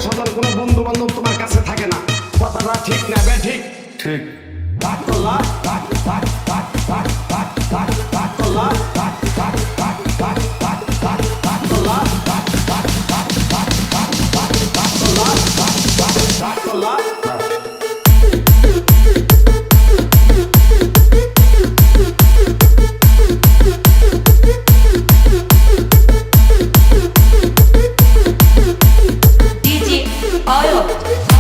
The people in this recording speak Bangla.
স্বজন কোনো বন্ধু বান্ধব তোমার কাছে থাকে না। কথাটা ঠিক না বে? ঠিক ঠিক। ভাগ করলা, ভাগ ভাগ ভাগ ভাগ ভাগ ভাগ ভাগ করলা, ভাগ ভাগ ভাগ ভাগ ভাগ ভাগ ভাগ করলা, ভাগ ভাগ ভাগ ভাগ ভাগ ভাগ ভাগ করলা, ভাগ ভাগ ভাগ করলা। DJ Oil.